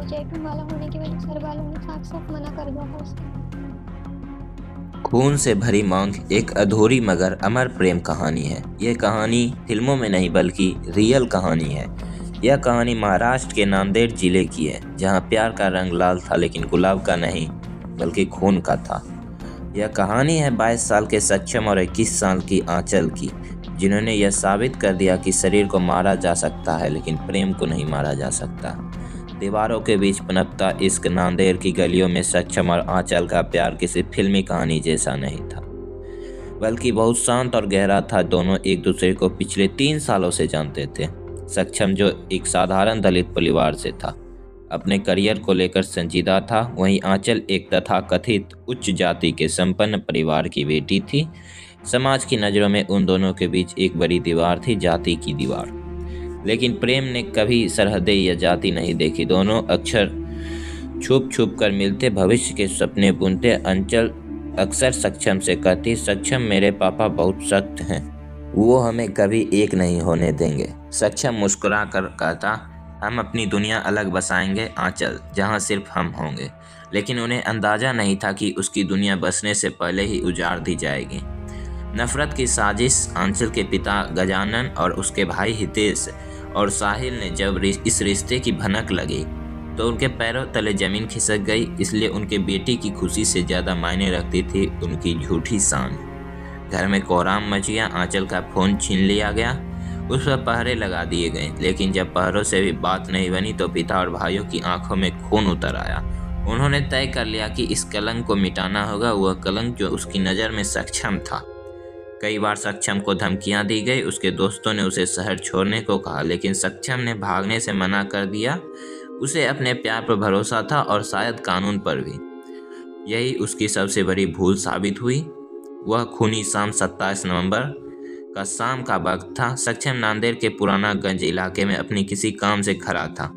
Project वाला होने की वजह से घर वालों ने साफ साफ मना कर दिया था उसके। खून से भरी मांग एक अधूरी मगर अमर प्रेम कहानी है। यह कहानी फिल्मों में नहीं बल्कि रियल कहानी है। यह कहानी महाराष्ट्र के नांदेड़ जिले की है, जहां प्यार का रंग लाल था लेकिन गुलाब का नहीं बल्कि खून का था। यह कहानी है 22 साल के सक्षम और 21 साल की आंचल की, जिन्होंने यह साबित कर दिया कि शरीर को मारा जा सकता है लेकिन प्रेम को नहीं मारा जा सकता। दीवारों के बीच पनपता इश्क, नांदेड़ की गलियों में सक्षम और आंचल का प्यार किसी फिल्मी कहानी जैसा नहीं था, बल्कि बहुत शांत और गहरा था। दोनों एक दूसरे को पिछले 3 सालों से जानते थे। सक्षम जो एक साधारण दलित परिवार से था, अपने करियर को लेकर संजीदा था, वहीं आंचल एक तथाकथित उच्च जाति के संपन्न परिवार की बेटी थी। समाज की नज़रों में उन दोनों के बीच एक बड़ी दीवार थी, जाति की दीवार। लेकिन प्रेम ने कभी सरहदें या जाति नहीं देखी। दोनों अक्सर छुप छुप कर मिलते, भविष्य के सपने बुनते। आंचल अक्सर सक्षम से कहती, सक्षम मेरे पापा बहुत सख्त हैं, वो हमें कभी एक नहीं होने देंगे। सक्षम मुस्कुरा कर कहता, हम अपनी दुनिया अलग बसाएंगे आंचल, जहाँ सिर्फ हम होंगे। लेकिन उन्हें अंदाजा नहीं था कि उसकी दुनिया बसने से पहले ही उजाड़ दी जाएगी। नफरत की साजिश। आंचल के पिता गजानन और उसके भाई हितेश और साहिल ने जब इस रिश्ते की भनक लगी तो उनके पैरों तले जमीन खिसक गई। इसलिए उनके बेटी की खुशी से ज़्यादा मायने रखती थी उनकी झूठी शान। घर में कोहराम मच गया। आंचल का फ़ोन छीन लिया गया, उस पर पहरे लगा दिए गए। लेकिन जब पहरों से भी बात नहीं बनी तो पिता और भाइयों की आंखों में खून उतर आया। उन्होंने तय कर लिया कि इस कलंक को मिटाना होगा, वह कलंक जो उसकी नज़र में सक्षम था। कई बार सक्षम को धमकियां दी गई। उसके दोस्तों ने उसे शहर छोड़ने को कहा, लेकिन सक्षम ने भागने से मना कर दिया। उसे अपने प्यार पर भरोसा था और शायद कानून पर भी। यही उसकी सबसे बड़ी भूल साबित हुई। वह खूनी शाम 27 नवंबर का शाम का वक्त था। सक्षम नांदेड़ के पुराना गंज इलाके में अपनी किसी काम से खड़ा था।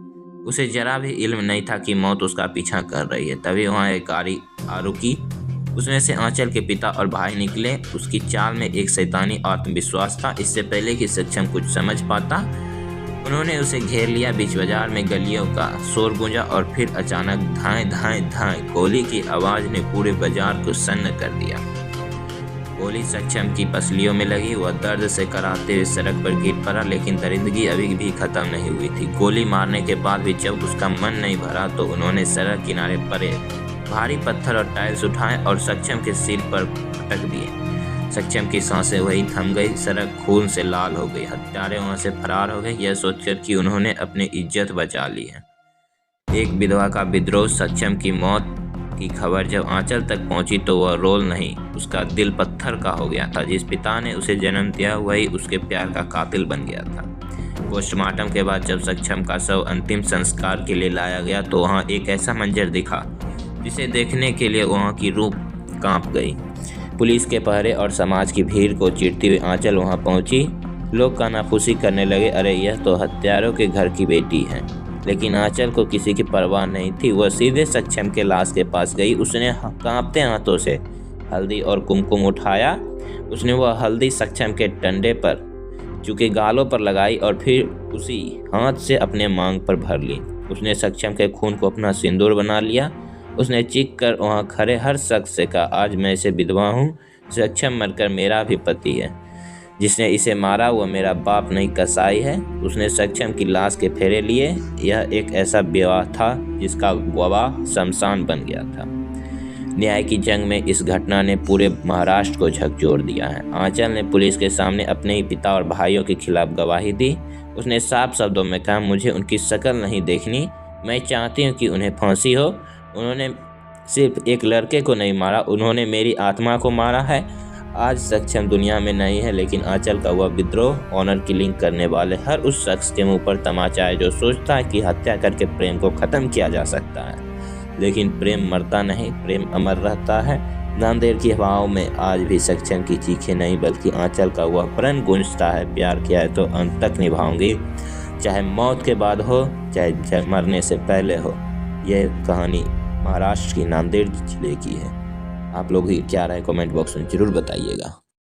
उसे जरा भी इल्म नहीं था कि मौत उसका पीछा कर रही है। तभी वहाँ एक गाड़ी आ रुकी। उसमें से आंचल के पिता और भाई निकले। उसकी चाल में एक शैतानी आत्मविश्वास था। इससे पहले कि सक्षम कुछ समझ पाता, उन्होंने उसे घेर लिया। बीच बाजार में गलियों का शोर गूंजा और फिर अचानक धाएं धाएं धाएं गोली की आवाज़ ने पूरे बाजार को सन्न कर दिया। गोली सक्षम की पसलियों में लगी। वह दर्द से कराहते हुए सड़क पर गिर पड़ा, लेकिन दरिंदगी अभी भी खत्म नहीं हुई थी। गोली मारने के बाद भी जब उसका मन नहीं भरा तो उन्होंने सड़क किनारे पड़े भारी पत्थर और टाइल्स उठाए और सक्षम के सिर पर पटक दिए। सक्षम की सांसें वहीं थम गई। सड़क खून से लाल हो गई। हत्यारे वहां से फरार हो गए, यह सोचकर कि उन्होंने अपनी इज्जत बचा ली है। एक विधवा का विद्रोह। सक्षम की मौत की खबर जब आंचल तक पहुंची तो वह रोल नहीं, उसका दिल पत्थर का हो गया था। जिस पिता ने उसे जन्म दिया वही उसके प्यार का कातिल बन गया था। पोस्टमार्टम के बाद जब सक्षम का शव अंतिम संस्कार के लिए लाया गया तो वहाँ एक ऐसा मंजर दिखा जिसे देखने के लिए वहाँ की रूह कांप गई। पुलिस के पहरे और समाज की भीड़ को चीरती हुई आंचल वहाँ पहुँची। लोग कानाफूसी करने लगे, अरे यह तो हत्यारों के घर की बेटी है। लेकिन आंचल को किसी की परवाह नहीं थी। वह सीधे सक्षम के लाश के पास गई। उसने कांपते हाथों से हल्दी और कुमकुम उठाया। उसने वह हल्दी सक्षम के टंडे पर, चूँकि गालों पर लगाई और फिर उसी हाथ से अपने मांग पर भर ली। उसने सक्षम के खून को अपना सिंदूर बना लिया। उसने चीख कर वहाँ खड़े हर शख्स से कहा, आज मैं इसे विधवा हूँ। सक्षम मरकर मेरा भी पति है। जिसने इसे मारा वह मेरा बाप नहीं कसाई है। उसने सक्षम की लाश के फेरे लिए। यह एक ऐसा विवाह था जिसका गवाह शमशान बन गया था। न्याय की जंग में इस घटना ने पूरे महाराष्ट्र को झकझोर दिया है। आंचल ने पुलिस के सामने अपने ही पिता और भाइयों के खिलाफ गवाही दी। उसने साफ शब्दों में कहा, मुझे उनकी शक्ल नहीं देखनी, मैं चाहती हूँ कि उन्हें फांसी हो। उन्होंने सिर्फ एक लड़के को नहीं मारा, उन्होंने मेरी आत्मा को मारा है। आज सक्षम दुनिया में नहीं है, लेकिन आंचल का वह विद्रोह, ऑनर किलिंग करने वाले हर उस शख्स के मुंह पर तमाचा है जो सोचता है कि हत्या करके प्रेम को ख़त्म किया जा सकता है। लेकिन प्रेम मरता नहीं, प्रेम अमर रहता है। नांदेड़ की हवाओं में आज भी सक्षम की चीखें नहीं बल्कि आंचल का वह प्रण गूंजता है, प्यार किया है तो अंत तक निभाऊंगी, चाहे मौत के बाद हो चाहे मरने से पहले हो। यह कहानी महाराष्ट्र की नांदेड़ जिले की है। आप लोग की क्या राय कमेंट बॉक्स में ज़रूर बताइएगा।